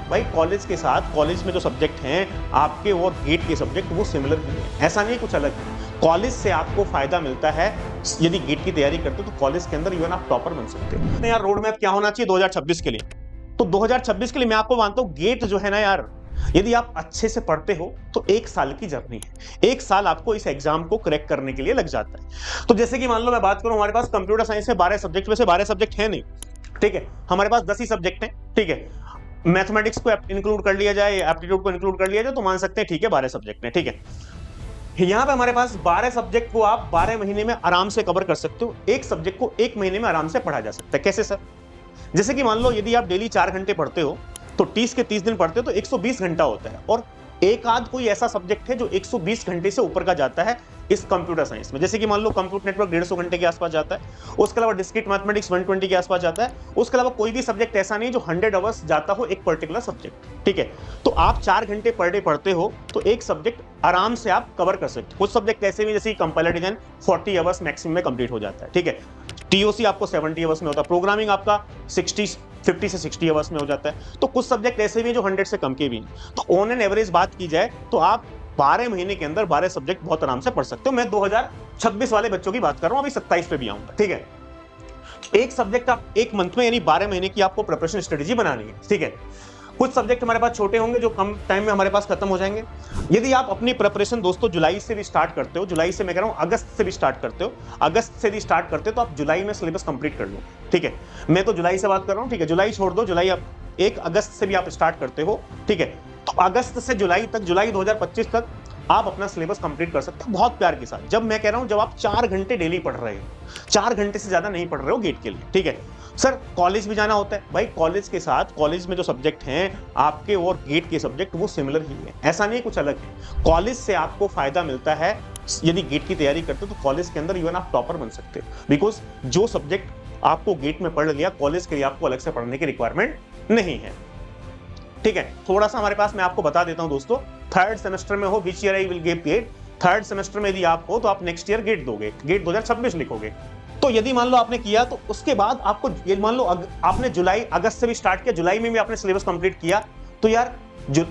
भाई कॉलेज के साथ कॉलेज में जो सब्जेक्ट हैं आपके और गेट के सब्जेक्ट वो सिमिलर ही है, ऐसा नहीं कुछ अलग है। कॉलेज से आपको फायदा मिलता है यदि गेट की तैयारी करते हो तो कॉलेज के अंदर इवन आप टॉपर बन सकते हो। यार रोड मैप क्या होना चाहिए 2026 के लिए, तो 2026 के लिए मैं आपको मानता हूँ गेट जो है ना यार, यदि आप अच्छे से पढ़ते हो तो 1 साल की जर्नी है, 1 साल आपको इस एग्जाम को क्रैक करने के लिए लग जाता है। तो जैसे कि मान लो मैं बात करूं, हमारे पास कंप्यूटर साइंस में 12 सब्जेक्ट में से 12 सब्जेक्ट है नहीं, ठीक है, हमारे पास 10 ही सब्जेक्ट हैं, ठीक है। मैथमेटिक्स को इंक्लूड कर लिया जाए, एप्टीट्यूड को इंक्लूड कर लिया जाए तो मान सकते हैं ठीक है 12 सब्जेक्ट हैं, ठीक है। यहां पे हमारे पास 12 सब्जेक्ट को आप 12 महीने में आराम से कवर कर सकते हो, एक सब्जेक्ट को 1 महीने में आराम से पढ़ा जा सकता है। कैसे सर? जैसे कि मान लो यदि आप डेली 4 घंटे पढ़ते हो तो 30 के 30 दिन पढ़ते हो तो 120 घंटा होता है, और एक आध कोई ऐसा सब्जेक्ट है जो 120 घंटे से ऊपर का जाता है इस कंप्यूटर साइंस में। जैसे कि मान लो कंप्यूटर नेटवर्क 150 घंटे के आसपास जाता है, उसके अलावा डिस्क्रीट मैथमेटिक्स 120 के आसपास जाता है, उसके अलावा कोई भी सब्जेक्ट ऐसा नहीं जो 100 आवर्स जाता हो एक पर्टिकुलर सब्जेक्ट, ठीक है। तो आप 4 घंटे पर डे पढ़ते हो तो एक सब्जेक्ट आराम से आप कवर कर सकते हो। कुछ सब्जेक्ट ऐसे भी जैसे कंपाइलर डिजाइन 40 आवर्स मैक्सिमम में कंप्लीट हो जाता है, ठीक है। टीओसी आपको 70 आवर्स में होता है, प्रोग्रामिंग आपका 50 से 60 आवर्स में हो जाता है। तो कुछ सब्जेक्ट ऐसे भी जो 100 से कम के भी हैं। तो ऑन एन एवरेज बात की जाए तो आप 12 महीने के अंदर 12 सब्जेक्ट बहुत आराम से पढ़ सकते हो। मैं 2026 वाले बच्चों की बात कर रहा हूं, अभी 27 पे भी आऊंगा, ठीक है। एक सब्जेक्ट आप एक मंथ में यानी 12 महीने की आपको प्रिपरेशन स्ट्रेटेजी बनानी है, ठीक है। कुछ सब्जेक्ट हमारे पास छोटे होंगे जो कम टाइम में हमारे पास खत्म हो जाएंगे। यदि आप अपनी प्रिपरेशन दोस्तों जुलाई से भी स्टार्ट करते हो, जुलाई से मैं कह रहा हूं अगस्त से भी स्टार्ट करते हो, अगस्त से भी स्टार्ट करते हो तो आप जुलाई में सिलेबस कंप्लीट कर लो, ठीक है। मैं तो जुलाई से बात कर रहा हूं, ठीक है, जुलाई छोड़ दो, जुलाई आप 1 अगस्त से भी आप स्टार्ट करते हो, ठीक है। तो अगस्त से जुलाई तक, जुलाई 2025 तक आप अपना सिलेबस कंप्लीट कर सकते हो बहुत प्यार के साथ। जब मैं कह रहा हूं जब आप 4 घंटे डेली पढ़ रहे हो, 4 घंटे से ज्यादा नहीं पढ़ रहे हो गेट के लिए, ठीक है। सर कॉलेज भी जाना होता है, भाई कॉलेज के साथ कॉलेज में जो सब्जेक्ट हैं आपके और गेट के सब्जेक्ट वो सिमिलर ही है, ऐसा नहीं कुछ अलग है। कॉलेज से आपको फायदा मिलता है यदि गेट की तैयारी करते हो तो कॉलेज के अंदर इवन आप टॉपर बन सकते हो, बिकॉज जो सब्जेक्ट आपको गेट में पढ़ लिया कॉलेज के लिए आपको अलग से पढ़ने की रिक्वायरमेंट नहीं है, ठीक है। थोड़ा सा हमारे पास मैं आपको बता देता हूं दोस्तों, 3rd सेमेस्टर में हो which year I will give GATE, 3rd semester में यदि आप हो तो आप नेक्स्ट ईयर गेट दोगे, गेट 2026 लिखोगे। तो यदि मान लो आपने किया तो उसके बाद आपको ये मान लो आपने जुलाई अगस्त से भी स्टार्ट किया, जुलाई में भी आपने सिलेबस कंप्लीट किया, तो यार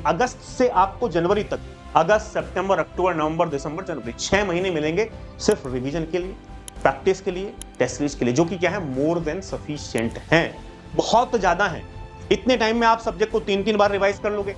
अगस्त से आपको जनवरी तक, अगस्त सितंबर अक्टूबर नवंबर दिसंबर जनवरी 6 महीने मिलेंगे सिर्फ रिवीजन के लिए, प्रैक्टिस के लिए, टेस्ट सीरीज के लिए, जो कि क्या है मोर देन सफिशिएंट है, बहुत ज्यादा है। इतने टाइम में आप सब्जेक्ट को 3-3 बार रिवाइज कर लोगे,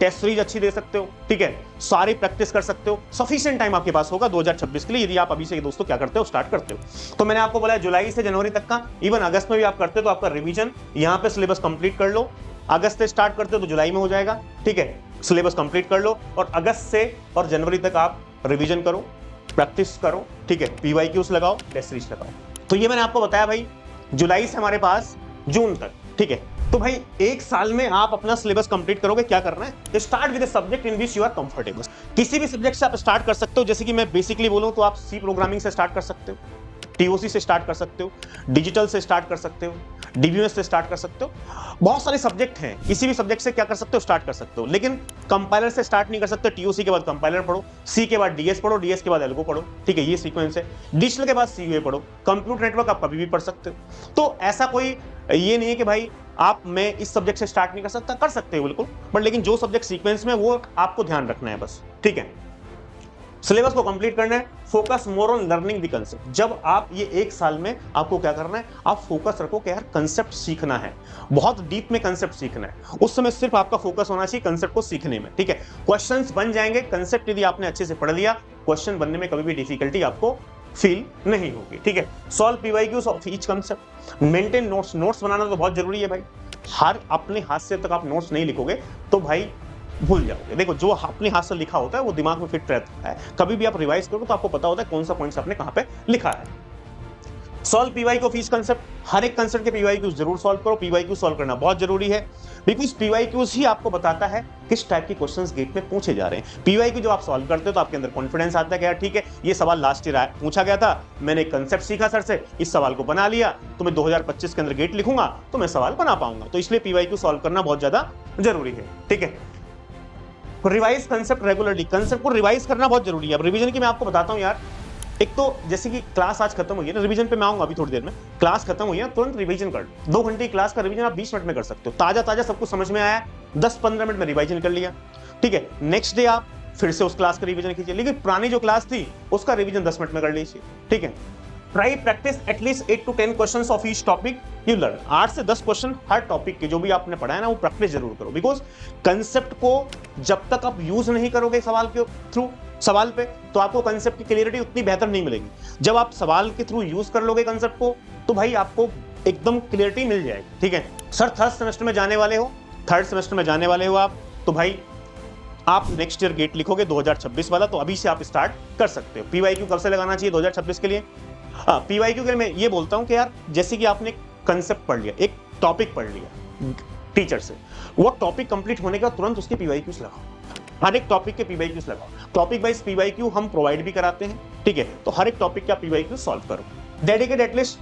टेस्ट सीरीज अच्छी दे सकते हो, ठीक है, सारी प्रैक्टिस कर सकते हो, सफिशिएंट टाइम आपके पास होगा 2026 के लिए यदि आप अभी से दोस्तों क्या करते हो स्टार्ट करते हो। तो मैंने आपको बोला जुलाई से जनवरी तक का, इवन अगस्त में भी आप करते हो तो आपका रिवीजन यहाँ पे सिलेबस कंप्लीट कर लो। अगस्त से स्टार्ट करते हो तो जुलाई में हो जाएगा, ठीक है, सिलेबस कंप्लीट कर लो और अगस्त से और जनवरी तक आप रिवीजन करो, प्रैक्टिस करो, ठीक है, PYQs लगाओ, टेस्ट सीरीज लगाओ। तो ये मैंने आपको बताया भाई जुलाई से हमारे पास जून तक, ठीक है। तो भाई 1 साल में आप अपना सिलेबस कंप्लीट करोगे, क्या करना है, start with a subject in which you are comfortable. किसी भी सब्जेक्ट से आप स्टार्ट कर सकते हो, जैसे कि मैं बेसिकली बोलूं तो आप सी प्रोग्रामिंग से स्टार्ट कर सकते हो, TOC से स्टार्ट कर सकते हो, डिजिटल से स्टार्ट कर सकते हो, DBMS से स्टार्ट कर सकते हो, बहुत सारे सब्जेक्ट हैं, किसी भी सब्जेक्ट से क्या कर सकते हो स्टार्ट कर सकते हो। लेकिन कंपाइलर से स्टार्ट नहीं कर सकते, TOC के बाद कंपाइलर पढ़ो, C के बाद DS पढ़ो, DS के बाद एल्गो पढ़ो, ठीक है, ये सीक्वेंस है। डिजिटल के बाद CUA पढ़ो, कंप्यूटर नेटवर्क आप कभी भी पढ़ सकते हो। तो ऐसा कोई ये नहीं है कि भाई आप मैं इस सब्जेक्ट से स्टार्ट नहीं कर सकता, कर सकते हो बिल्कुल, बट लेकिन जो सब्जेक्ट सीक्वेंस में वो आपको ध्यान रखना है बस, ठीक है। सिलेबस को कंप्लीट करना है, focus more on learning the concept. जब आप ये 1 साल में आपको क्या करना है, आप फोकस रखो कि यार कंसेप्ट सीखना है, बहुत डीप में कंसेप्ट सीखना है, उस समय सिर्फ आपका फोकस होना चाहिए कंसेप्ट को सीखने में, ठीक है। क्वेश्चंस बन जाएंगे, कंसेप्ट यदि आपने अच्छे से पढ़ लिया, क्वेश्चन बनने में कभी भी डिफिकल्टी आपको फील नहीं होगी, ठीक है। Solve PYQs of each concept, maintain notes, notes बनाना तो बहुत जरूरी है भाई। हर अपने हाथ से तक आप नोट्स नहीं लिखोगे तो भाई भूल जाओगे। देखो जो अपने हाथ से लिखा होता है वो दिमाग में फिट रहता है, कभी भी आप रिवाइज करोगे तो आपको पता होता है कौन सा पॉइंट्स आपने कहां पे लिखा है। Solve PYQ of each concept, हर एक कंसेप्ट के PYQ जरूर सॉल्व करो, PYQ सॉल्व करना बहुत जरूरी है, बिकॉज PYQs ही आपको बताता है किस टाइप के क्वेश्चंस गेट में पूछे जा रहे हैं। PYQ जो आप सॉल्व करते हो तो आपके अंदर कॉन्फिडेंस आता है कि यार ठीक है ये सवाल लास्ट ईयर पूछा गया था, मैंने एक कंसेप्ट सीखा सर से, इस सवाल को बना लिया, तो मैं 2025 के अंदर गेट लिखूंगा तो मैं सवाल बना पाऊंगा। तो इसलिए PYQ सॉल्व करना बहुत ज्यादा जरूरी है, ठीक है। रिवाइज कंसेप्ट रेगुलरली, कंसेप्ट को रिवाइज करना बहुत जरूरी है। अब रिवीजन की मैं आपको बताता हूं यार, एक तो जैसे कि क्लास आज खत्म हुई है ना, रिवीजन पे मैं आऊंगा अभी थोड़ी देर में, क्लास खत्म हुई है तुरंत रिवीजन कर, 2 घंटे की क्लास का रिवीजन आप 20 मिनट में कर सकते हो, ताजा ताजा सब कुछ समझ में आया, 10-15 मिनट में रिवाइजन कर लिया, ठीक है। नेक्स्ट डे आप फिर से उस क्लास का रिवीजन कीजिए, लेकिन पुरानी जो क्लास थी उसका रिवीजन 10 मिनट में कर लीजिए, ठीक है। Try practice at least 8 to 10 questions of each topic you learn. 8 से 10 क्वेश्चन हर टॉपिक के जो भी आपने पढ़ा है ना वो प्रैक्टिस जरूर करो, बिकॉज कंसेप्ट को जब तक आप यूज नहीं करोगे सवाल के थ्रू सवाल पे तो आपको कंसेप्ट की क्लियरिटी उतनी बेहतर नहीं मिलेगी। जब आप सवाल के थ्रू यूज कर लोगे कंसेप्ट को तो भाई आपको एकदम क्लियरिटी मिल जाएगी, ठीक है। सर थर्ड सेमेस्टर में जाने वाले हो आप, तो भाई आप नेक्स्ट ईयर गेट लिखोगे 2026 वाला, तो अभी से आप स्टार्ट कर सकते हो। पीवाईक्यू कब से लगाना चाहिए 2026 के लिए? हाँ, पीवाईक्यू के लिए मैं ये बोलता हूँ कि यार जैसे कि आपने कंसेप्ट पढ़ लिया, एक टॉपिक पढ़ लिया टीचर से, वो टॉपिक कंप्लीट होने के बाद तुरंत उसके पीवाईक्यूज लगाओ। हर एक टॉपिक के पीवाईक्यूज लगाओ। टॉपिक वाइज पीवाईक्यू हम प्रोवाइड भी कराते हैं, ठीक है। तो हर एक टॉपिक का पीवाईक्यू सॉल्व करो। डेडिकेट एटलीस्ट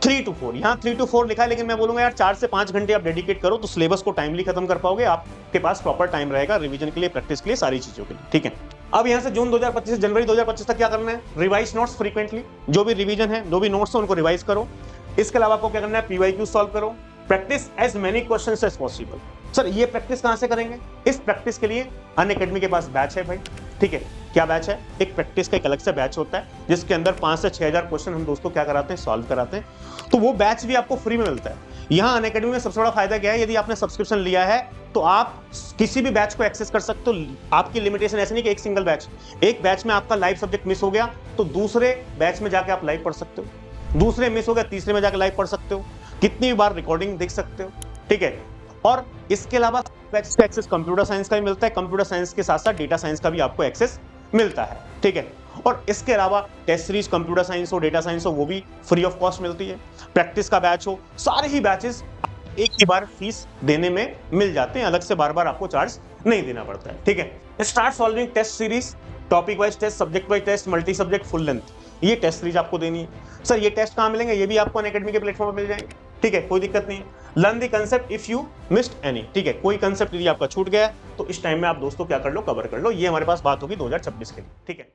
3 to 4, यहाँ 3 to 4 लिखा है, लेकिन मैं बोलूंगा यार 4 से 5 घंटे आप डेडिकेट करो तो सिलेबस को टाइमली खत्म कर पाओगे। आपके पास प्रॉपर टाइम रहेगा रिवीजन के लिए, प्रैक्टिस के लिए, सारी चीजों के लिए, ठीक है। अब यहाँ से जून 2025 से जनवरी 2025 तक क्या करना है? रिवाइज नोट्स फ्रीक्वेंटली, जो भी रिवीजन है, जो भी नोट्स है उनको रिवाइज करो। इसके अलावा आपको क्या करना है? पीवाईक्यू सॉल्व करो। Practice as many questions as possible. Sir ये प्रैक्टिस कहां से करेंगे? इस प्रैक्टिस के लिए अनअकैडमी के पास बैच है भाई, ठीक है। क्या बैच है? एक प्रैक्टिस का एक अलग से बैच होता है जिसके अंदर 5 से 6,000 क्वेश्चन हम दोस्तों क्या कराते हैं? सॉल्व कराते हैं। तो वो बैच भी आपको फ्री में मिलता है। यहाँ अनअकैडमी में सबसे बड़ा फायदा क्या है? यदि आपने सब्सक्रिप्शन लिया है तो आप किसी भी बैच को एक्सेस कर सकते हो। आपकी लिमिटेशन ऐसे नहीं कि एक सिंगल बैच, एक बैच में आपका लाइव सब्जेक्ट मिस हो गया तो दूसरे बैच में जाके आप लाइव पढ़ सकते हो, दूसरे मिस हो गया तीसरे में जाके लाइव पढ़ सकते हो, कितनी बार रिकॉर्डिंग देख सकते हो, ठीक है। और इसके अलावा बैच का एक्सेस कंप्यूटर साइंस का भी मिलता है, कंप्यूटर साइंस के साथ साथ डेटा साइंस का भी आपको एक्सेस मिलता है, ठीक है। और इसके अलावा टेस्ट सीरीज कंप्यूटर साइंस हो, डेटा साइंस हो, वो भी फ्री ऑफ कॉस्ट मिलती है। प्रैक्टिस का बैच हो, सारे ही बैचेस एक ही बार फीस देने में मिल जाते हैं, अलग से बार बार आपको चार्ज नहीं देना पड़ता है, ठीक है। Start solving test series, topic wise test, subject wise test, multi subject, full length, ये टेस्ट सीरीज आपको देनी है। सर ये टेस्ट कहाँ मिलेंगे? ये भी आपको अनअकैडमी के प्लेटफॉर्म पर मिल जाएंगे, ठीक है, कोई दिक्कत नहीं है। Learn the concept if you missed any, ठीक है। कोई कंसेप्ट यदि आपका छूट गया तो इस टाइम में आप दोस्तों क्या कर लो? कवर कर लो। ये हमारे पास बात होगी 2026 के लिए, ठीक है।